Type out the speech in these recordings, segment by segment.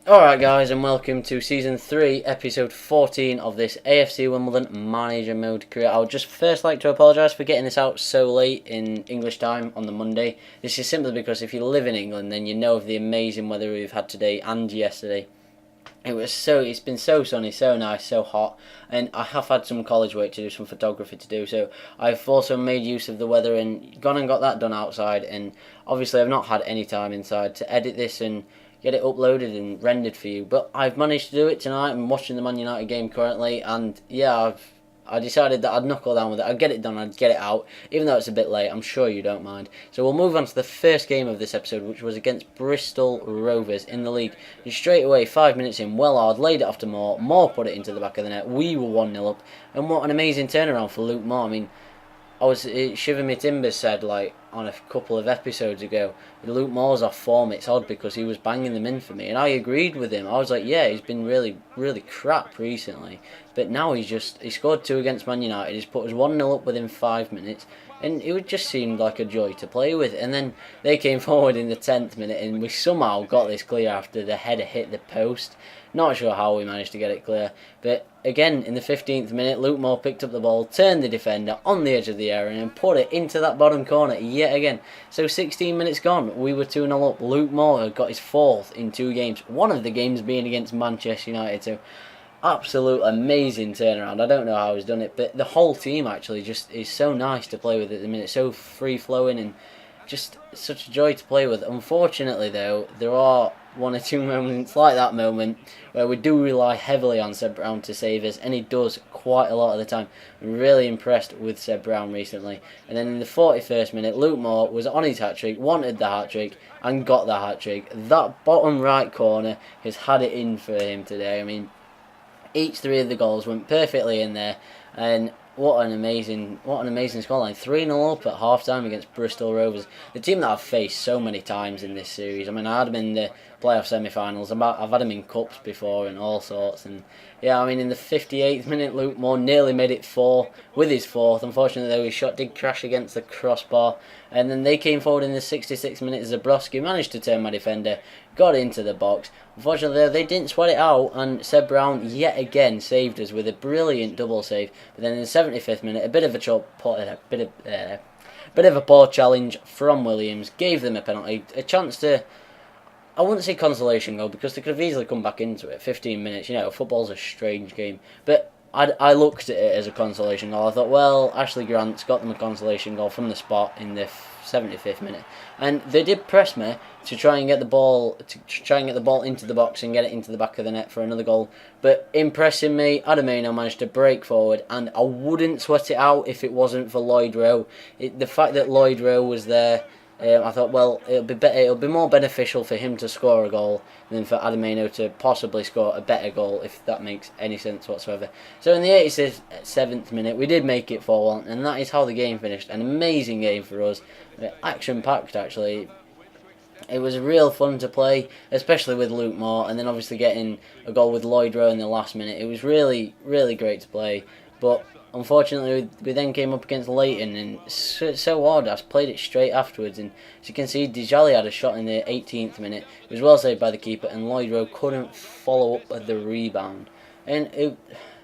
Alright guys, and welcome to Season 3, Episode 14 of this AFC Wimbledon Manager Mode career. I would just first like to apologise for getting this out so late in English time on the Monday. This is simply because if you live in England, then you know of the amazing weather we've had today and yesterday. It's been so sunny, so nice, so hot, and I have had some college work to do, some photography to do, so I've also made use of the weather and gone and got that done outside, and obviously I've not had any time inside to edit this and get it uploaded and rendered for you, but I've managed to do it tonight. I'm watching the Man United game currently, and yeah, I decided that I'd knuckle down with it. I'd get it done, I'd get it out, even though it's a bit late. I'm sure you don't mind. So we'll move on to the first game of this episode, which was against Bristol Rovers in the league. And straight away, 5 minutes in, Wellard laid it off to Moore. Moore put it into the back of the net. We were 1-0 up, and what an amazing turnaround for Luke Moore. I mean, Shiver Me Timbers said, like, on a couple of episodes ago, Luke Moore's off form. It's odd because he was banging them in for me, and I agreed with him. I was like, yeah, he's been really, really crap recently, but now he scored 2 against Man United. He's put us 1-0 up within 5 minutes, and it just seemed like a joy to play with. And then they came forward in the 10th minute, and we somehow got this clear after the header hit the post. Not sure how we managed to get it clear, but again, in the 15th minute, Luke Moore picked up the ball, turned the defender on the edge of the area, and put it into that bottom corner yet again. So 16 minutes gone, we were 2-0 up. Luke Moore had got his 4th in 2 games, one of the games being against Manchester United. So absolute amazing turnaround. I don't know how he's done it, but the whole team actually just is so nice to play with at the minute, so free-flowing and just such a joy to play with. Unfortunately, though, there are 1 or 2 moments like that moment where we do rely heavily on Seb Brown to save us, and he does quite a lot of the time. I'm really impressed with Seb Brown recently. And then in the 41st minute, Luke Moore was on his hat-trick, wanted the hat-trick, and got the hat-trick. That bottom right corner has had it in for him today. I mean, each 3 of the goals went perfectly in there, and what an amazing scoreline. 3-0 up at half-time against Bristol Rovers, the team that I've faced so many times in this series. I mean, I had them in the playoff semi-finals, I've had them in cups before and all sorts, and yeah, I mean, in the 58th minute, Luke Moore nearly made it 4 with his 4th. Unfortunately, though, his shot did crash against the crossbar, and then they came forward in the 66th minute. Zabrowski managed to turn my defender, got into the box. Unfortunately, though, they didn't sweat it out, and Seb Brown yet again saved us with a brilliant double save. But then in the 75th minute, a bit of a poor challenge from Williams gave them a penalty, a chance to, I wouldn't say consolation goal, because they could have easily come back into it. 15 minutes, you know, football's a strange game. But I looked at it as a consolation goal. I thought, well, Ashley Grant's got them a consolation goal from the spot in the 75th minute. And they did press me to try and get the ball into the box and get it into the back of the net for another goal. But impressing me, Adamino managed to break forward, and I wouldn't sweat it out if it wasn't for Lloyd Rowe. The fact that Lloyd Rowe was there, I thought, well, it'll be more beneficial for him to score a goal than for Adamino to possibly score a better goal, if that makes any sense whatsoever. So in the 87th minute, we did make it 4-1, and that is how the game finished. An amazing game for us, action-packed actually. It was real fun to play, especially with Luke Moore, and then obviously getting a goal with Lloyd Rowe in the last minute. It was really, really great to play, but unfortunately, we then came up against Leighton, and so odd. I played it straight afterwards, and as you can see, Dijali had a shot in the 18th minute. It was well saved by the keeper, and Lloyd Rowe couldn't follow up the rebound. And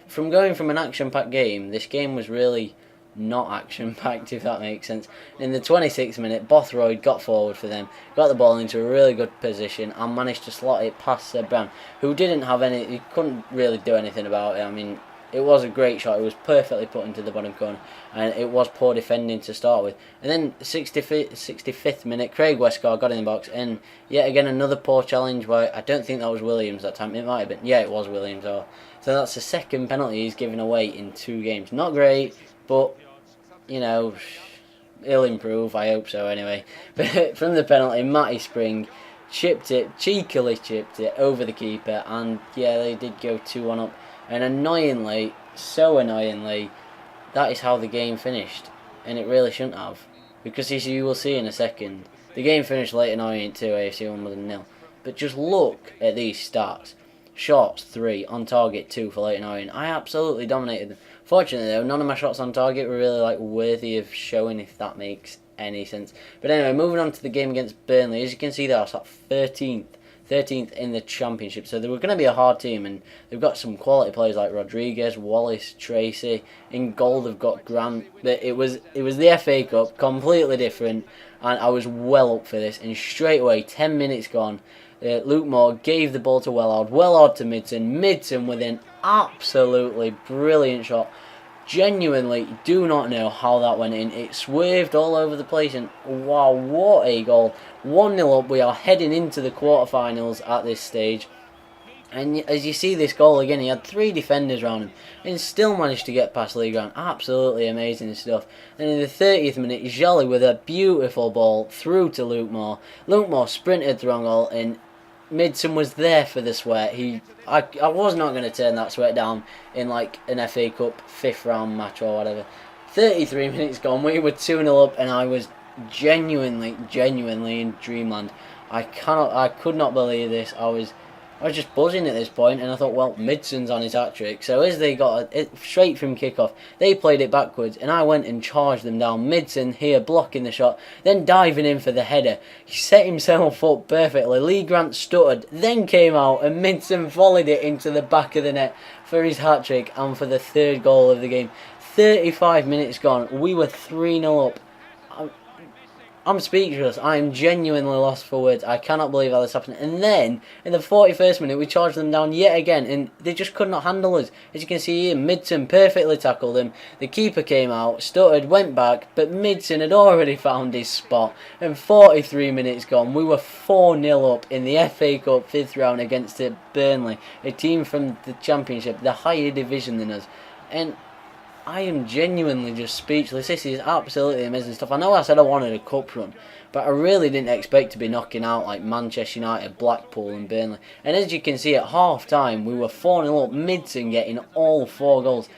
from going from an action-packed game, this game was really not action-packed, if that makes sense. In the 26th minute, Bothroyd got forward for them, got the ball into a really good position, and managed to slot it past Seb Brown, who he couldn't really do anything about it. I mean, it was a great shot. It was perfectly put into the bottom corner, and it was poor defending to start with. And then 65th minute, Craig Westcott got in the box, and yet again another poor challenge by, I don't think that was Williams that time. It might have been. Yeah, it was Williams. So that's the second penalty he's given away in 2 games. Not great, but, you know, he'll improve. I hope so anyway. But from the penalty, Matty Spring cheekily chipped it over the keeper, and yeah, they did go 2-1 up. And annoyingly, so annoyingly, that is how the game finished. And it really shouldn't have. Because as you will see in a second, the game finished Leyton Orient 2, AFC Wimbledon 0. But just look at these stats. Shots 3, on target 2 for Leyton Orient. I absolutely dominated them. Fortunately though, none of my shots on target were really worthy of showing, if that makes any sense. But anyway, moving on to the game against Burnley. As you can see there, I was at 13th 13th in the Championship. So they were going to be a hard team, and they've got some quality players like Rodriguez, Wallace, Tracy. In goal they've got Grant. But it was the FA Cup, completely different, and I was well up for this. And straight away, 10 minutes gone, Luke Moore gave the ball to Wellard to Midson with an absolutely brilliant shot. Genuinely do not know how that went in. It swerved all over the place, and wow, what a goal. 1-0 up. We are heading into the quarterfinals at this stage. And as you see this goal again, he had 3 defenders around him and still managed to get past Lee Grant. Absolutely amazing stuff. And in the 30th minute, Jolly with a beautiful ball through to Luke Moore. Luke Moore sprinted through on goal, and Midson was there for the sweat. I was not going to turn that sweat down in like an FA Cup 5th round match or whatever. 33 minutes gone, we were 2-0 up, and I was genuinely in dreamland. I could not believe this. I was just buzzing at this point, and I thought, well, Midson's on his hat-trick. So as they got it straight from kickoff, they played it backwards, and I went and charged them down. Midson here blocking the shot, then diving in for the header. He set himself up perfectly. Lee Grant stuttered, then came out, and Midson volleyed it into the back of the net for his hat-trick and for the 3rd goal of the game. 35 minutes gone, we were 3-0 up. I'm speechless. I am genuinely lost for words. I cannot believe how this happened. And then, in the 41st minute, we charged them down yet again, and they just could not handle us. As you can see here, Midson perfectly tackled him. The keeper came out, stuttered, went back, but Midson had already found his spot. And 43 minutes gone, we were 4-0 up in the FA Cup 5th round against Burnley, a team from the Championship, the higher division than us. And I am genuinely just speechless. This is absolutely amazing stuff. I know I said I wanted a cup run, but I really didn't expect to be knocking out like Manchester United, Blackpool and Burnley. And as you can see, at half-time, we were 4-0 up, Midson getting all 4 goals.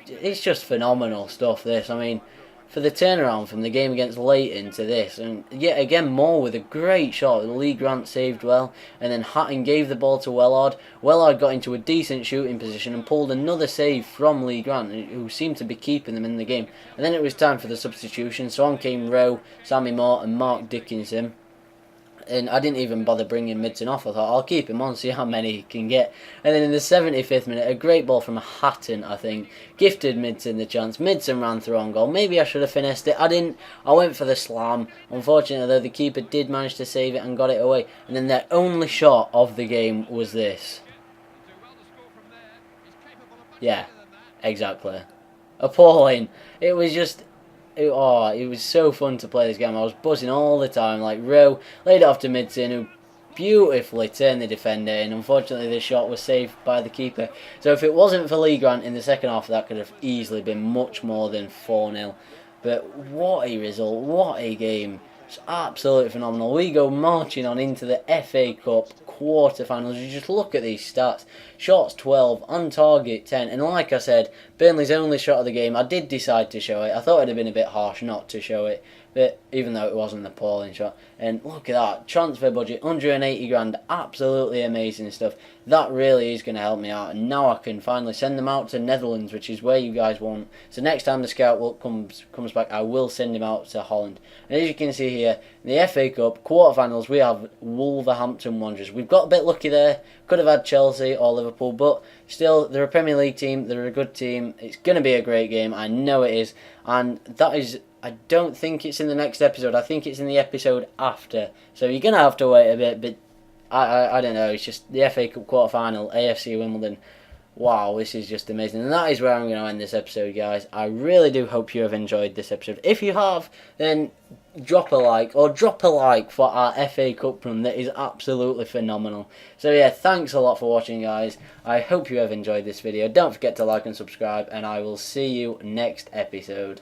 It's just phenomenal stuff, this. I mean, for the turnaround from the game against Leighton to this, and yet again Moore with a great shot. Lee Grant saved well, and then Hatton gave the ball to Wellard. Wellard got into a decent shooting position and pulled another save from Lee Grant, who seemed to be keeping them in the game. And then it was time for the substitution, so on came Rowe, Sammy Moore and Mark Dickinson. And I didn't even bother bringing Midson off. I thought, I'll keep him on, see how many he can get. And then in the 75th minute, a great ball from Hatton, I think, gifted Midson the chance. Midson ran through on goal. Maybe I should have finessed it. I didn't. I went for the slam. Unfortunately, though, the keeper did manage to save it and got it away. And then their only shot of the game was this. Yeah, exactly. Appalling. It was just... it was so fun to play this game. I was buzzing all the time. Like, Rowe laid it off to Midson, who beautifully turned the defender in. Unfortunately, the shot was saved by the keeper. So if it wasn't for Lee Grant in the second half, that could have easily been much more than 4-0. But what a result. What a game. It's absolutely phenomenal. We go marching on into the FA Cup quarter-finals. You just look at these stats. Shots 12, on target 10. And like I said, Burnley's only shot of the game. I did decide to show it. I thought it would have been a bit harsh not to show it. But even though it wasn't an appalling shot. And look at that. Transfer budget, 180 grand. Absolutely amazing stuff. That really is going to help me out. And now I can finally send them out to Netherlands, which is where you guys want. So next time the scout comes back, I will send him out to Holland. And as you can see here, in the FA Cup quarterfinals, we have Wolverhampton Wanderers. We've got a bit lucky there. Could have had Chelsea or Liverpool, but still, they're a Premier League team. They're a good team. It's going to be a great game. I know it is. And that is... I don't think it's in the next episode. I think it's in the episode after. So you're going to have to wait a bit, but I don't know. It's just the FA Cup quarter-final, AFC Wimbledon. Wow, this is just amazing. And that is where I'm going to end this episode, guys. I really do hope you have enjoyed this episode. If you have, then drop a like, or drop a like for our FA Cup run. That is absolutely phenomenal. So yeah, thanks a lot for watching, guys. I hope you have enjoyed this video. Don't forget to like and subscribe, and I will see you next episode.